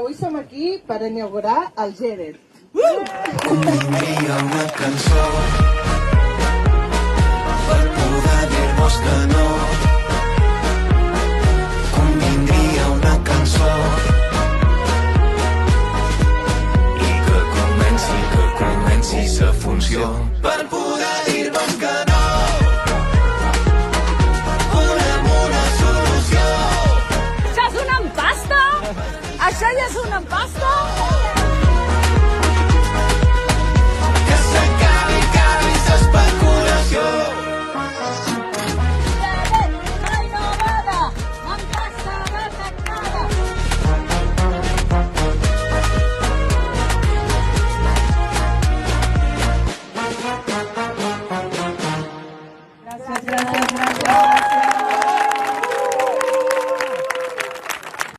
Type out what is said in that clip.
avui som aquí per inaugurar el GEDET. Convindria una cançó per poder dir-vos que no. Convindria una cançó i que comenci sa funció per poder dir-vos que no. Volem una solució. Això és una empasta? Això ja és una empasta? Que s'acabi l'especulació. Ai, no vada! Empasta detectada! Gràcies, gràcies.